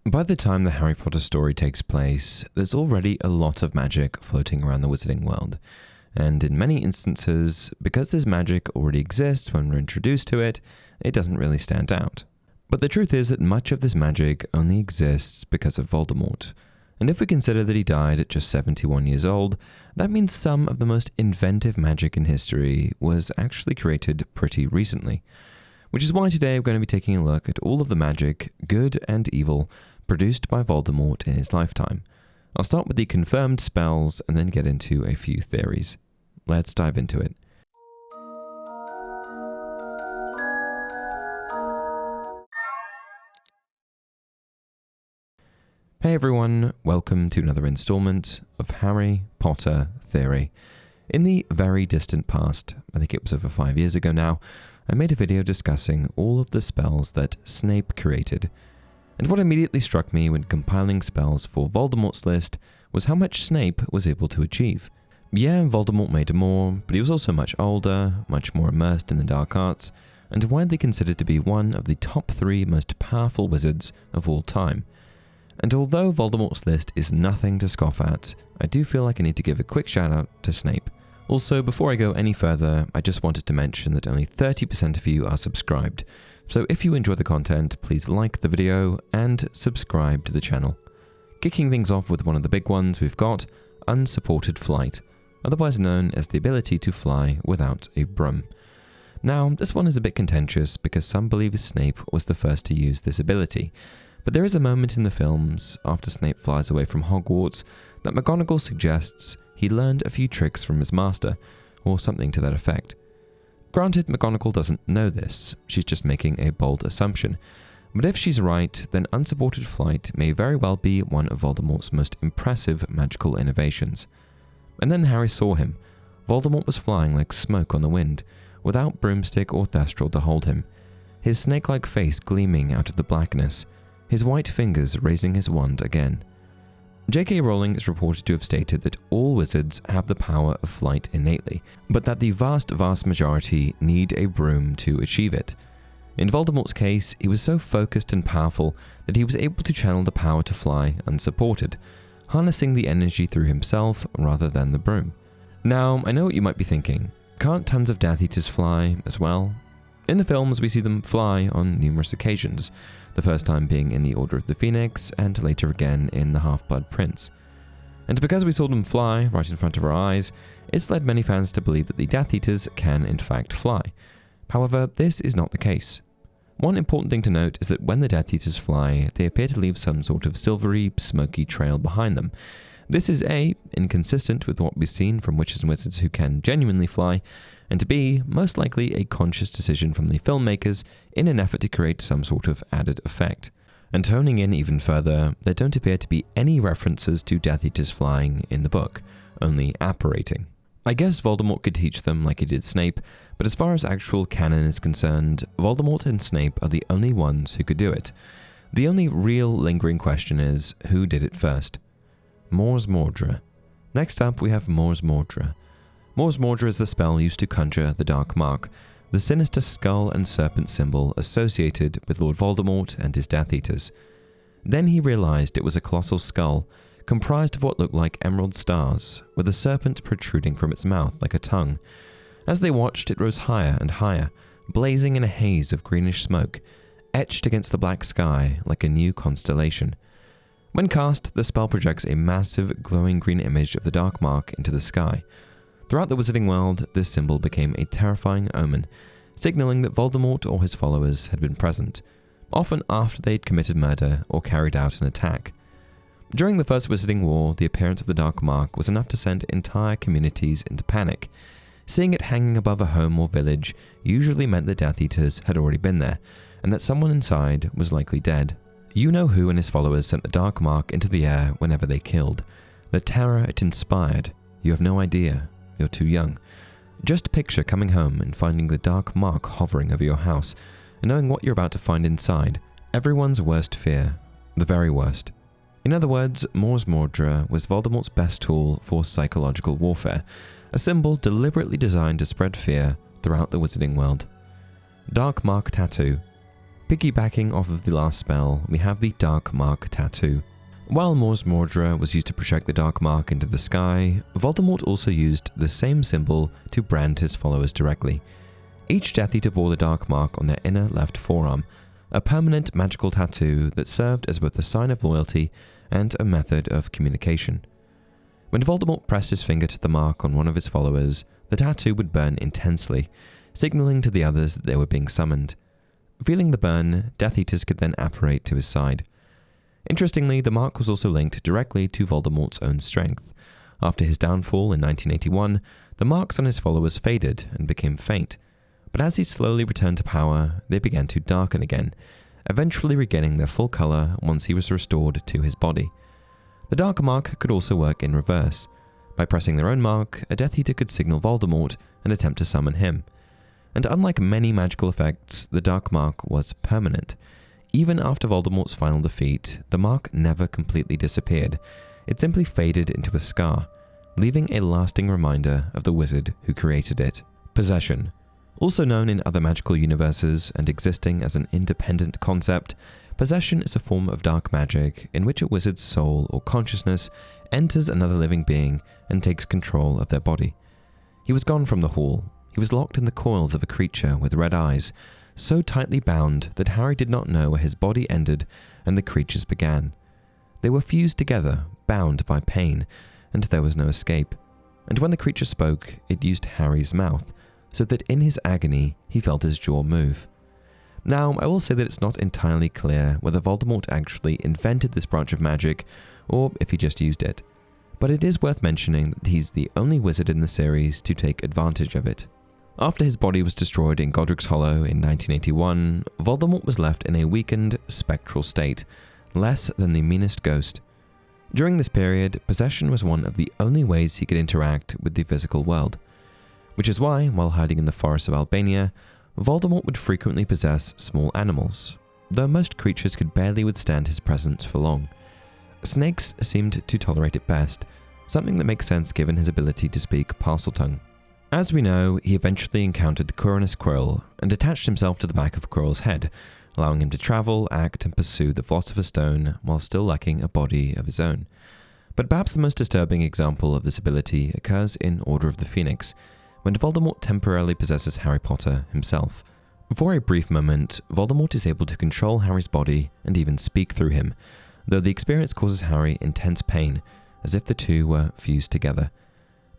By the time the Harry Potter story takes place, there's already a lot of magic floating around the wizarding world. And in many instances, because this magic already exists when we're introduced to it, it doesn't really stand out. But the truth is that much of this magic only exists because of Voldemort. And if we consider that he died at just 71 years old, that means some of the most inventive magic in history was actually created pretty recently. Which is why today we're going to be taking a look at all of the magic, good and evil, produced by Voldemort in his lifetime. I'll start with the confirmed spells and then get into a few theories. Let's dive into it. Hey everyone, welcome to another installment of Harry Potter Theory. In the very distant past, I think it was over 5 years ago now, I made a video discussing all of the spells that Snape created. And what immediately struck me when compiling spells for Voldemort's list was how much Snape was able to achieve. Yeah, Voldemort made more, but he was also much older, much more immersed in the dark arts, and widely considered to be one of the top 3 most powerful wizards of all time. And although Voldemort's list is nothing to scoff at, I do feel like I need to give a quick shout out to Snape. Also, before I go any further, I just wanted to mention that only 30% of you are subscribed. So if you enjoy the content, please like the video and subscribe to the channel. Kicking things off with one of the big ones, we've got Unsupported Flight, otherwise known as the ability to fly without a broom. Now, this one is a bit contentious because some believe Snape was the first to use this ability. But there is a moment in the films, after Snape flies away from Hogwarts, that McGonagall suggests he learned a few tricks from his master, or something to that effect. Granted, McGonagall doesn't know this, she's just making a bold assumption. But if she's right, then unsupported flight may very well be one of Voldemort's most impressive magical innovations. And then Harry saw him. Voldemort was flying like smoke on the wind, without broomstick or thestral to hold him, his snake-like face gleaming out of the blackness, his white fingers raising his wand again. J.K. Rowling is reported to have stated that all wizards have the power of flight innately, but that the vast majority need a broom to achieve it. In Voldemort's case, he was so focused and powerful that he was able to channel the power to fly unsupported, harnessing the energy through himself rather than the broom. Now, I know what you might be thinking. Can't tons of Death Eaters fly as well? In the films, we see them fly on numerous occasions, the first time being in the Order of the Phoenix, and later again in the Half-Blood Prince. And because we saw them fly right in front of our eyes, it's led many fans to believe that the Death Eaters can in fact fly. However, this is not the case. One important thing to note is that when the Death Eaters fly, they appear to leave some sort of silvery, smoky trail behind them. This is A, inconsistent with what we've seen from witches and wizards who can genuinely fly, and B, most likely a conscious decision from the filmmakers in an effort to create some sort of added effect. And honing in even further, there don't appear to be any references to Death Eaters flying in the book, only apparating. I guess Voldemort could teach them like he did Snape, but as far as actual canon is concerned, Voldemort and Snape are the only ones who could do it. The only real lingering question is, who did it first? Mors Mordre. Next up, we have Mors Mordre. Mors Mordre is the spell used to conjure the Dark Mark, the sinister skull and serpent symbol associated with Lord Voldemort and his Death Eaters. Then he realized it was a colossal skull, comprised of what looked like emerald stars, with a serpent protruding from its mouth like a tongue. As they watched, it rose higher and higher, blazing in a haze of greenish smoke, etched against the black sky like a new constellation. When cast, the spell projects a massive, glowing green image of the Dark Mark into the sky. Throughout the wizarding world, this symbol became a terrifying omen, signaling that Voldemort or his followers had been present, often after they'd committed murder or carried out an attack. During the First Wizarding War, the appearance of the Dark Mark was enough to send entire communities into panic. Seeing it hanging above a home or village usually meant the Death Eaters had already been there, and that someone inside was likely dead. You-Know-Who and his followers sent the Dark Mark into the air whenever they killed. The terror it inspired, you have no idea. You're too young. Just picture coming home and finding the Dark Mark hovering over your house, and knowing what you're about to find inside. Everyone's worst fear. The very worst. In other words, Mors Mordre was Voldemort's best tool for psychological warfare, a symbol deliberately designed to spread fear throughout the wizarding world. Dark Mark Tattoo. Piggybacking off of the last spell, we have the Dark Mark Tattoo. While Mor's Mordra was used to project the Dark Mark into the sky, Voldemort also used the same symbol to brand his followers directly. Each Death Eater bore the Dark Mark on their inner left forearm, a permanent magical tattoo that served as both a sign of loyalty and a method of communication. When Voldemort pressed his finger to the mark on one of his followers, the tattoo would burn intensely, signaling to the others that they were being summoned. Feeling the burn, Death Eaters could then apparate to his side. Interestingly, the mark was also linked directly to Voldemort's own strength. After his downfall in 1981, the marks on his followers faded and became faint, but as he slowly returned to power, they began to darken again, eventually regaining their full color once he was restored to his body. The Dark Mark could also work in reverse. By pressing their own mark, a Death Eater could signal Voldemort and attempt to summon him. And unlike many magical effects, the Dark Mark was permanent. Even after Voldemort's final defeat, the mark never completely disappeared. It simply faded into a scar, leaving a lasting reminder of the wizard who created it. Possession. Also known in other magical universes and existing as an independent concept, possession is a form of dark magic in which a wizard's soul or consciousness enters another living being and takes control of their body. He was gone from the hall. He was locked in the coils of a creature with red eyes, so tightly bound that Harry did not know where his body ended and the creature's began. They were fused together, bound by pain, and there was no escape. And when the creature spoke, it used Harry's mouth, so that in his agony, he felt his jaw move. Now, I will say that it's not entirely clear whether Voldemort actually invented this branch of magic, or if he just used it. But it is worth mentioning that he's the only wizard in the series to take advantage of it. After his body was destroyed in Godric's Hollow in 1981, Voldemort was left in a weakened, spectral state, less than the meanest ghost. During this period, possession was one of the only ways he could interact with the physical world. Which is why, while hiding in the forests of Albania, Voldemort would frequently possess small animals, though most creatures could barely withstand his presence for long. Snakes seemed to tolerate it best, something that makes sense given his ability to speak Parseltongue. As we know, he eventually encountered Quirinus Quirrell and attached himself to the back of Quirrell's head, allowing him to travel, act, and pursue the Philosopher's Stone while still lacking a body of his own. But perhaps the most disturbing example of this ability occurs in Order of the Phoenix, when Voldemort temporarily possesses Harry Potter himself. For a brief moment, Voldemort is able to control Harry's body and even speak through him, though the experience causes Harry intense pain, as if the two were fused together.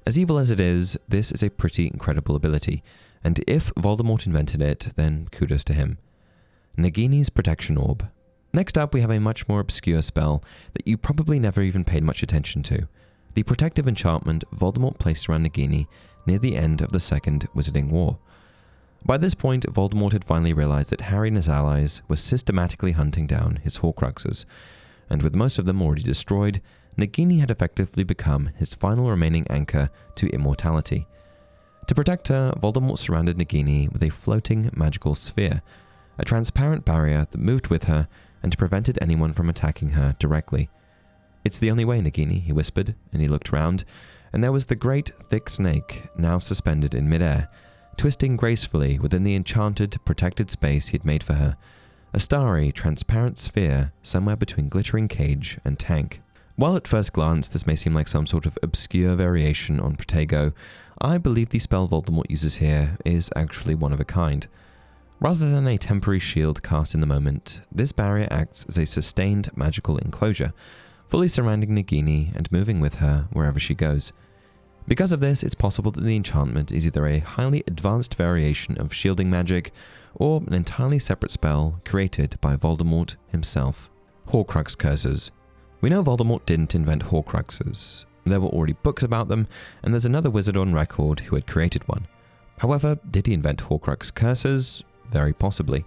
As evil as it is, this is a pretty incredible ability, and if Voldemort invented it, then kudos to him. Nagini's Protection Orb. Next up, we have a much more obscure spell that you probably never even paid much attention to. The protective enchantment Voldemort placed around Nagini near the end of the Second Wizarding War. By this point, Voldemort had finally realized that Harry and his allies were systematically hunting down his Horcruxes, and with most of them already destroyed, Nagini had effectively become his final remaining anchor to immortality. To protect her, Voldemort surrounded Nagini with a floating magical sphere, a transparent barrier that moved with her and prevented anyone from attacking her directly. "It's the only way, Nagini," he whispered, and he looked round, and there was the great, thick snake, now suspended in midair, twisting gracefully within the enchanted, protected space he had made for her, a starry, transparent sphere somewhere between glittering cage and tank. While at first glance this may seem like some sort of obscure variation on Protego, I believe the spell Voldemort uses here is actually one of a kind. Rather than a temporary shield cast in the moment, this barrier acts as a sustained magical enclosure, fully surrounding Nagini and moving with her wherever she goes. Because of this, it's possible that the enchantment is either a highly advanced variation of shielding magic, or an entirely separate spell created by Voldemort himself. Horcrux curses. We know Voldemort didn't invent Horcruxes. There were already books about them, and there's another wizard on record who had created one. However, did he invent Horcrux curses? Very possibly.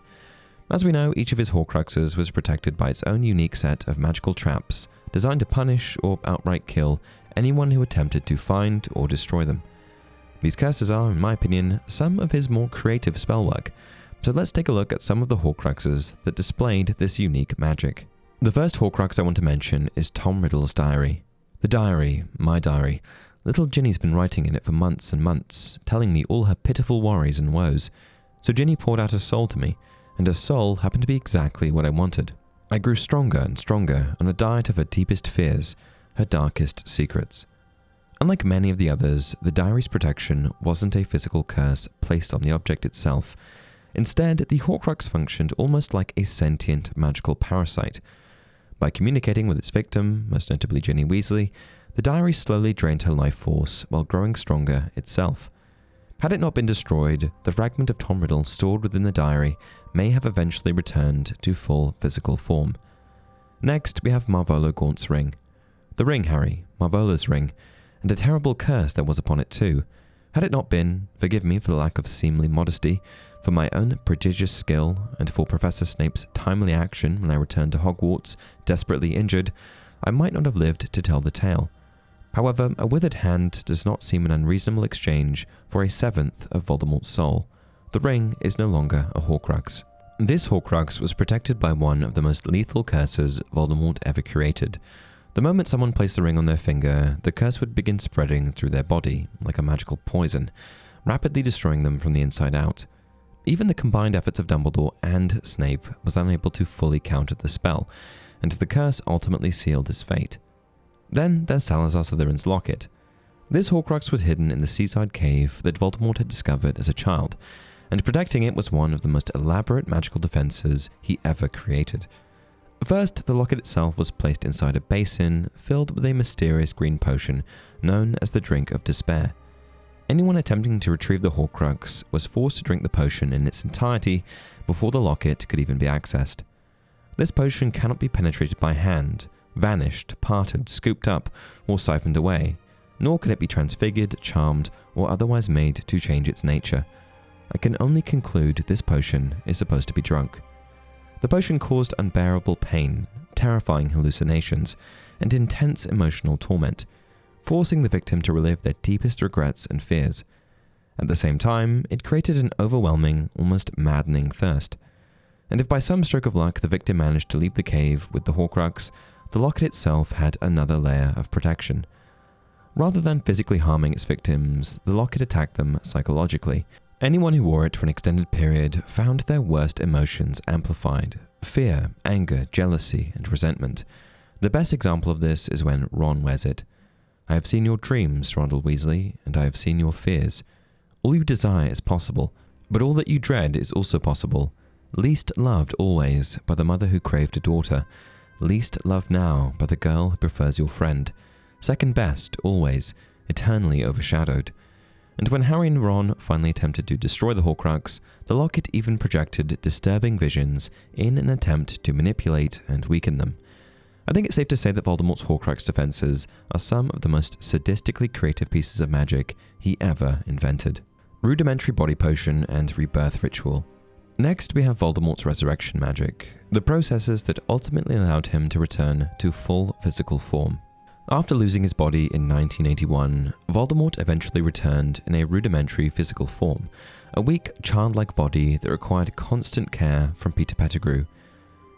As we know, each of his Horcruxes was protected by its own unique set of magical traps, designed to punish or outright kill anyone who attempted to find or destroy them. These curses are, in my opinion, some of his more creative spellwork, so let's take a look at some of the Horcruxes that displayed this unique magic. The first Horcrux I want to mention is Tom Riddle's diary. The diary, my diary. Little Ginny's been writing in it for months and months, telling me all her pitiful worries and woes. So Ginny poured out her soul to me, and her soul happened to be exactly what I wanted. I grew stronger and stronger on a diet of her deepest fears, her darkest secrets. Unlike many of the others, the diary's protection wasn't a physical curse placed on the object itself. Instead, the Horcrux functioned almost like a sentient magical parasite. By communicating with its victim, most notably Ginny Weasley, the diary slowly drained her life force while growing stronger itself. Had it not been destroyed, the fragment of Tom Riddle stored within the diary may have eventually returned to full physical form. Next, we have Marvolo Gaunt's ring. The ring, Harry, Marvolo's ring, and a terrible curse that was upon it too. Had it not been, forgive me for the lack of seemly modesty, for my own prodigious skill, and for Professor Snape's timely action when I returned to Hogwarts, desperately injured, I might not have lived to tell the tale. However, a withered hand does not seem an unreasonable exchange for a seventh of Voldemort's soul. The ring is no longer a Horcrux. This Horcrux was protected by one of the most lethal curses Voldemort ever created. The moment someone placed the ring on their finger, the curse would begin spreading through their body, like a magical poison, rapidly destroying them from the inside out. Even the combined efforts of Dumbledore and Snape was unable to fully counter the spell, and the curse ultimately sealed his fate. Then there's Salazar Slytherin's locket. This Horcrux was hidden in the seaside cave that Voldemort had discovered as a child, and protecting it was one of the most elaborate magical defenses he ever created. First, the locket itself was placed inside a basin filled with a mysterious green potion known as the Drink of Despair. Anyone attempting to retrieve the Horcrux was forced to drink the potion in its entirety before the locket could even be accessed. This potion cannot be penetrated by hand, vanished, parted, scooped up, or siphoned away, nor can it be transfigured, charmed, or otherwise made to change its nature. I can only conclude this potion is supposed to be drunk. The potion caused unbearable pain, terrifying hallucinations, and intense emotional torment, forcing the victim to relive their deepest regrets and fears. At the same time, it created an overwhelming, almost maddening thirst. And if by some stroke of luck the victim managed to leave the cave with the Horcrux, the locket itself had another layer of protection. Rather than physically harming its victims, the locket attacked them psychologically. Anyone who wore it for an extended period found their worst emotions amplified: fear, anger, jealousy, and resentment. The best example of this is when Ron wears it. I have seen your dreams, Ronald Weasley, and I have seen your fears. All you desire is possible, but all that you dread is also possible. Least loved always by the mother who craved a daughter. Least loved now by the girl who prefers your friend. Second best, always, eternally overshadowed. And when Harry and Ron finally attempted to destroy the Horcrux, the locket even projected disturbing visions in an attempt to manipulate and weaken them. I think it's safe to say that Voldemort's Horcrux defenses are some of the most sadistically creative pieces of magic he ever invented. Rudimentary body potion and rebirth ritual. Next, we have Voldemort's resurrection magic, the processes that ultimately allowed him to return to full physical form. After losing his body in 1981, Voldemort eventually returned in a rudimentary physical form, a weak, childlike body that required constant care from Peter Pettigrew.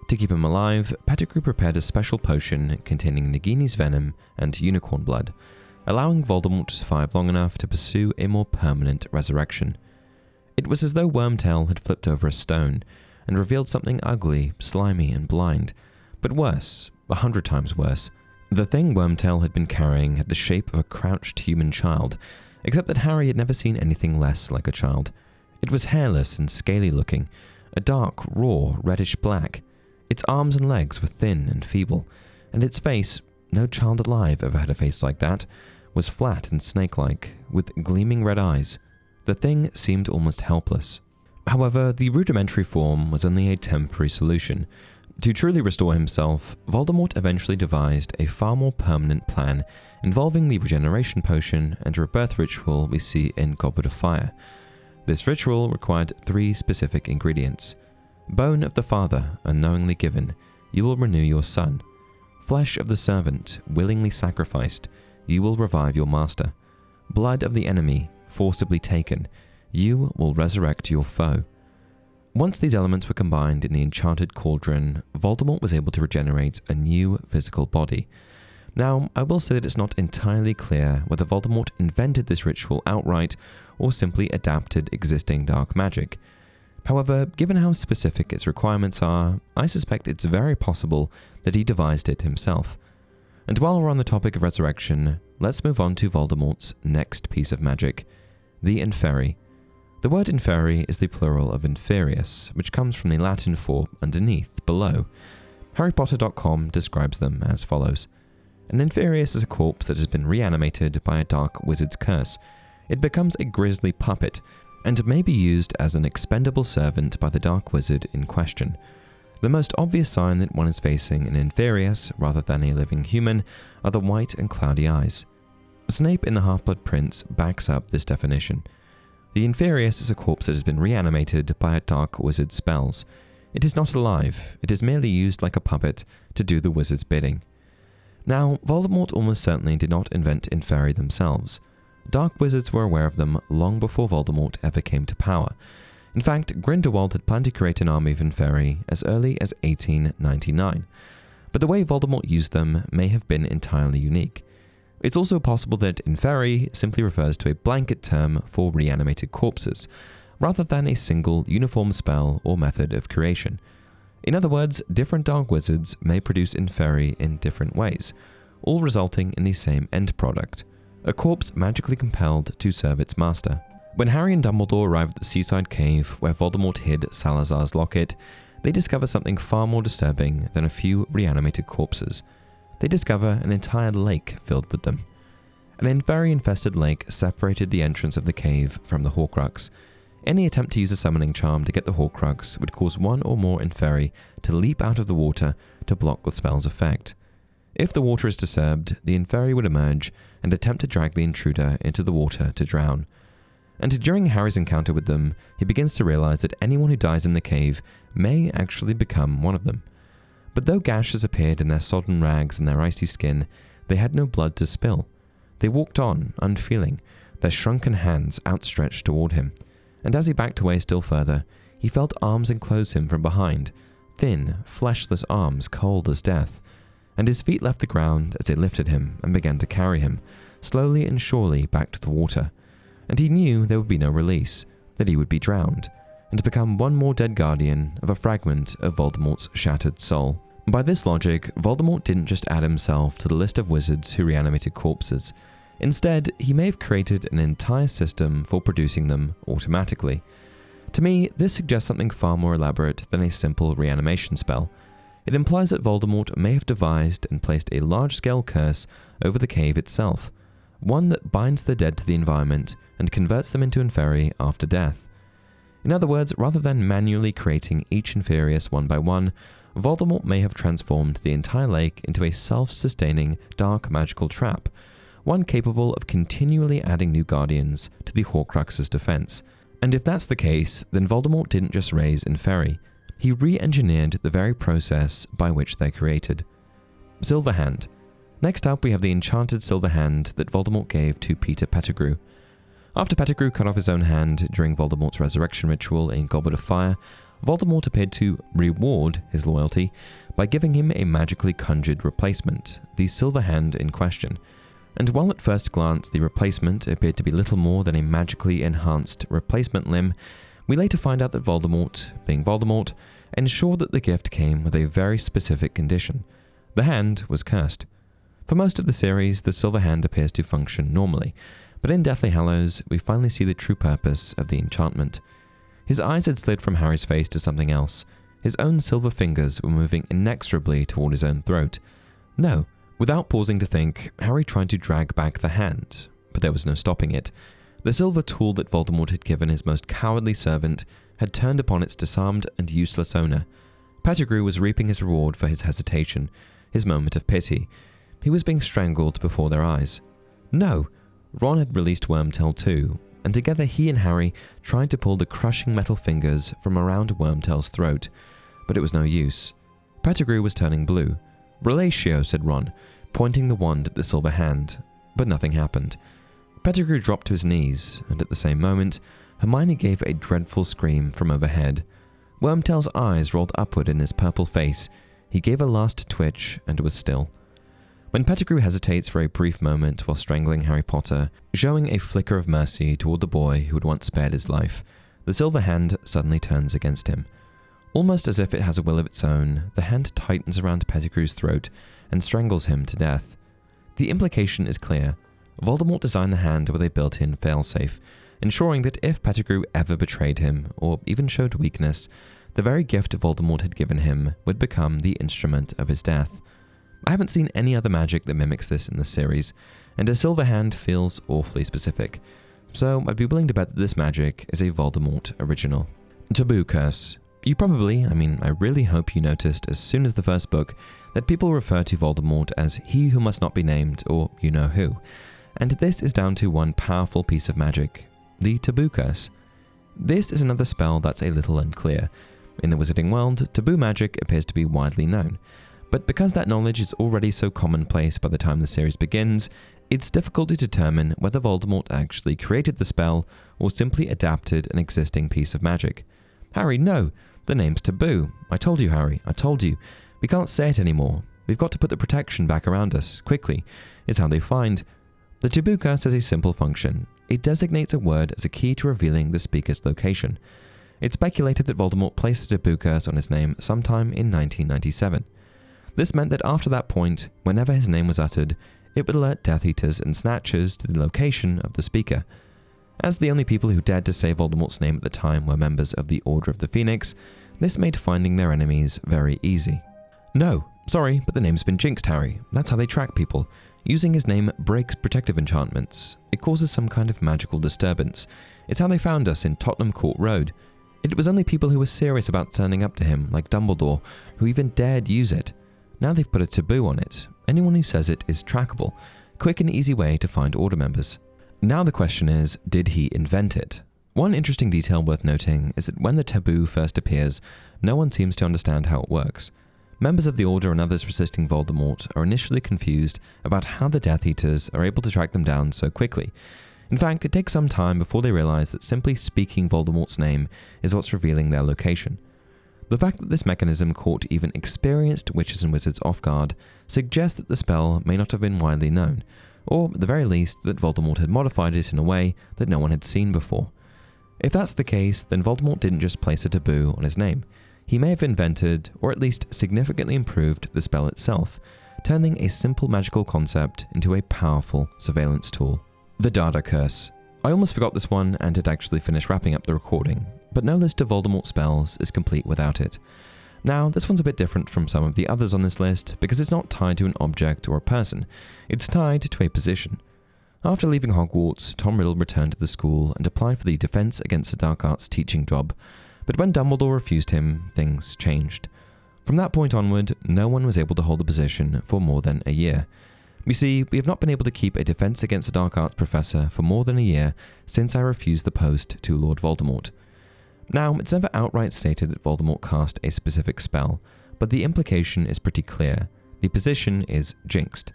To keep him alive, Pettigrew prepared a special potion containing Nagini's venom and unicorn blood, allowing Voldemort to survive long enough to pursue a more permanent resurrection. It was as though Wormtail had flipped over a stone and revealed something ugly, slimy, and blind. But worse, 100 times worse. The thing Wormtail had been carrying had the shape of a crouched human child, except that Harry had never seen anything less like a child. It was hairless and scaly looking, a dark, raw, reddish black. Its arms and legs were thin and feeble, and its face, no child alive ever had a face like that, was flat and snake-like, with gleaming red eyes. The thing seemed almost helpless. However, the rudimentary form was only a temporary solution. To truly restore himself, Voldemort eventually devised a far more permanent plan involving the regeneration potion and rebirth ritual we see in Goblet of Fire. This ritual required 3 specific ingredients. Bone of the Father, unknowingly given, you will renew your son. Flesh of the servant, willingly sacrificed, you will revive your master. Blood of the enemy, forcibly taken, you will resurrect your foe. Once these elements were combined in the enchanted cauldron, Voldemort was able to regenerate a new physical body. Now, I will say that it's not entirely clear whether Voldemort invented this ritual outright or simply adapted existing dark magic. However, given how specific its requirements are, I suspect it's very possible that he devised it himself. And while we're on the topic of resurrection, let's move on to Voldemort's next piece of magic, the inferi. The word inferi is the plural of inferius, which comes from the Latin for underneath, below. HarryPotter.com describes them as follows. An inferius is a corpse that has been reanimated by a dark wizard's curse. It becomes a grisly puppet, and may be used as an expendable servant by the dark wizard in question. The most obvious sign that one is facing an inferius rather than a living human are the white and cloudy eyes. Snape in the Half-Blood Prince backs up this definition. The inferius is a corpse that has been reanimated by a dark wizard's spells. It is not alive, it is merely used like a puppet to do the wizard's bidding. Now, Voldemort almost certainly did not invent inferi themselves. Dark wizards were aware of them long before Voldemort ever came to power. In fact, Grindelwald had planned to create an army of inferi as early as 1899, but the way Voldemort used them may have been entirely unique. It's also possible that inferi simply refers to a blanket term for reanimated corpses, rather than a single uniform spell or method of creation. In other words, different dark wizards may produce inferi in different ways, all resulting in the same end product, a corpse magically compelled to serve its master. When Harry and Dumbledore arrive at the seaside cave where Voldemort hid Salazar's locket, they discover something far more disturbing than a few reanimated corpses. They discover an entire lake filled with them. An inferi-infested lake separated the entrance of the cave from the Horcrux. Any attempt to use a summoning charm to get the Horcrux would cause one or more inferi to leap out of the water to block the spell's effect. If the water is disturbed, the inferi would emerge and attempt to drag the intruder into the water to drown. And during Harry's encounter with them, he begins to realize that anyone who dies in the cave may actually become one of them. But though gashes appeared in their sodden rags and their icy skin, they had no blood to spill. They walked on, unfeeling, their shrunken hands outstretched toward him. And as he backed away still further, he felt arms enclose him from behind, thin, fleshless arms cold as death. And his feet left the ground as they lifted him and began to carry him, slowly and surely back to the water. And he knew there would be no release, that he would be drowned, and become one more dead guardian of a fragment of Voldemort's shattered soul. By this logic, Voldemort didn't just add himself to the list of wizards who reanimated corpses. Instead, he may have created an entire system for producing them automatically. To me, this suggests something far more elaborate than a simple reanimation spell. It implies that Voldemort may have devised and placed a large-scale curse over the cave itself, one that binds the dead to the environment and converts them into inferi after death. In other words, rather than manually creating each inferius one by one, Voldemort may have transformed the entire lake into a self-sustaining dark magical trap, one capable of continually adding new guardians to the Horcrux's defense. And if that's the case, then Voldemort didn't just raise inferi, he re-engineered the very process by which they're created. Silver Hand. Next up, we have the enchanted silver hand that Voldemort gave to Peter Pettigrew. After Pettigrew cut off his own hand during Voldemort's resurrection ritual in Goblet of Fire, Voldemort appeared to reward his loyalty by giving him a magically conjured replacement, the silver hand in question. And while at first glance the replacement appeared to be little more than a magically enhanced replacement limb, we later find out that Voldemort, being Voldemort, ensured that the gift came with a very specific condition. The hand was cursed. For most of the series, the silver hand appears to function normally, but in Deathly Hallows, we finally see the true purpose of the enchantment. His eyes had slid from Harry's face to something else. His own silver fingers were moving inexorably toward his own throat. No, without pausing to think, Harry tried to drag back the hand, but there was no stopping it. The silver tool that Voldemort had given his most cowardly servant had turned upon its disarmed and useless owner. Pettigrew was reaping his reward for his hesitation, his moment of pity. He was being strangled before their eyes. No! Ron had released Wormtail too, and together he and Harry tried to pull the crushing metal fingers from around Wormtail's throat, but it was no use. Pettigrew was turning blue. Relatio, said Ron, pointing the wand at the silver hand, but nothing happened. Pettigrew dropped to his knees, and at the same moment, Hermione gave a dreadful scream from overhead. Wormtail's eyes rolled upward in his purple face. He gave a last twitch and was still. When Pettigrew hesitates for a brief moment while strangling Harry Potter, showing a flicker of mercy toward the boy who had once spared his life, the silver hand suddenly turns against him. Almost as if it has a will of its own, the hand tightens around Pettigrew's throat and strangles him to death. The implication is clear. Voldemort designed the hand with a built-in failsafe, ensuring that if Pettigrew ever betrayed him, or even showed weakness, the very gift Voldemort had given him would become the instrument of his death. I haven't seen any other magic that mimics this in the series, and a silver hand feels awfully specific, so I'd be willing to bet that this magic is a Voldemort original. Taboo curse. You probably, I really hope you noticed as soon as the first book that people refer to Voldemort as he who must not be named, or you know who. And this is down to one powerful piece of magic, the taboo curse. This is another spell that's a little unclear. In the wizarding world, taboo magic appears to be widely known, but because that knowledge is already so commonplace by the time the series begins, it's difficult to determine whether Voldemort actually created the spell or simply adapted an existing piece of magic. Harry, no! The name's taboo. I told you, Harry, I told you. We can't say it anymore. We've got to put the protection back around us, quickly. It's how they find. The taboo curse has a simple function. It designates a word as a key to revealing the speaker's location. It's speculated that Voldemort placed a taboo curse on his name sometime in 1997. This meant that after that point, whenever his name was uttered, it would alert Death Eaters and Snatchers to the location of the speaker. As the only people who dared to say Voldemort's name at the time were members of the Order of the Phoenix, this made finding their enemies very easy. No, sorry, but the name's been jinxed, Harry. That's how they track people. Using his name breaks protective enchantments. It causes some kind of magical disturbance. It's how they found us in Tottenham Court Road. It was only people who were serious about turning up to him, like Dumbledore, who even dared use it. Now they've put a taboo on it. Anyone who says it is trackable. Quick and easy way to find Order members. Now the question is, did he invent it? One interesting detail worth noting is that when the taboo first appears, no one seems to understand how it works. Members of the Order and others resisting Voldemort are initially confused about how the Death Eaters are able to track them down so quickly. In fact, it takes some time before they realize that simply speaking Voldemort's name is what's revealing their location. The fact that this mechanism caught even experienced witches and wizards off guard suggests that the spell may not have been widely known, or at the very least that Voldemort had modified it in a way that no one had seen before. If that's the case, then Voldemort didn't just place a taboo on his name. He may have invented, or at least significantly improved, the spell itself, turning a simple magical concept into a powerful surveillance tool. The Dada Curse. I almost forgot this one and had actually finished wrapping up the recording, but no list of Voldemort spells is complete without it. Now, this one's a bit different from some of the others on this list because it's not tied to an object or a person, it's tied to a position. After leaving Hogwarts, Tom Riddle returned to the school and applied for the Defense Against the Dark Arts teaching job, but when Dumbledore refused him, things changed. From that point onward, no one was able to hold the position for more than a year. You see, we have not been able to keep a Defense Against the Dark Arts professor for more than a year since I refused the post to Lord Voldemort. Now, it's never outright stated that Voldemort cast a specific spell, but the implication is pretty clear. The position is jinxed.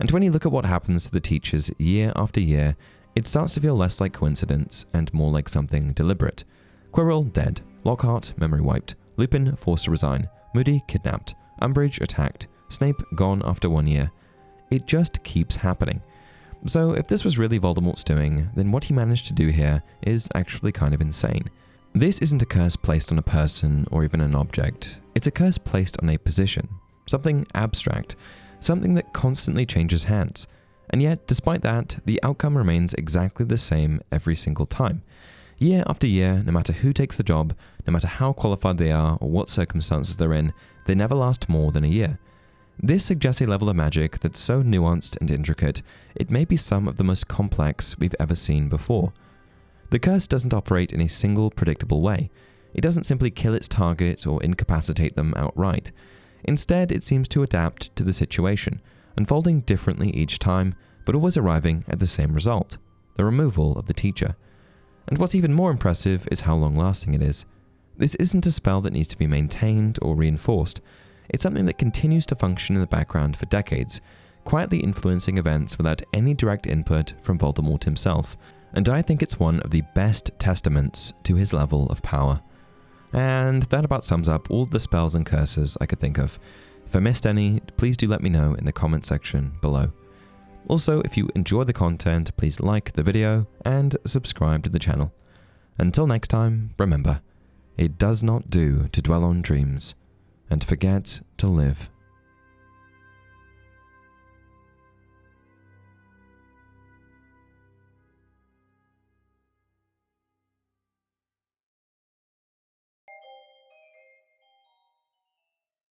And when you look at what happens to the teachers year after year, it starts to feel less like coincidence and more like something deliberate. Quirrell dead, Lockhart memory wiped, Lupin forced to resign, Moody kidnapped, Umbridge attacked, Snape gone after 1 year. It just keeps happening. So if this was really Voldemort's doing, then what he managed to do here is actually kind of insane. This isn't a curse placed on a person or even an object. It's a curse placed on a position, something abstract, something that constantly changes hands. And yet, despite that, the outcome remains exactly the same every single time. Year after year, no matter who takes the job, no matter how qualified they are or what circumstances they're in, they never last more than a year. This suggests a level of magic that's so nuanced and intricate, it may be some of the most complex we've ever seen before. The curse doesn't operate in a single predictable way. It doesn't simply kill its target or incapacitate them outright. Instead, it seems to adapt to the situation, unfolding differently each time, but always arriving at the same result, the removal of the teacher. And what's even more impressive is how long-lasting it is. This isn't a spell that needs to be maintained or reinforced. It's something that continues to function in the background for decades, quietly influencing events without any direct input from Voldemort himself, and I think it's one of the best testaments to his level of power. And that about sums up all the spells and curses I could think of. If I missed any, please do let me know in the comment section below. Also, if you enjoy the content, please like the video and subscribe to the channel. Until next time, remember, it does not do to dwell on dreams and forget to live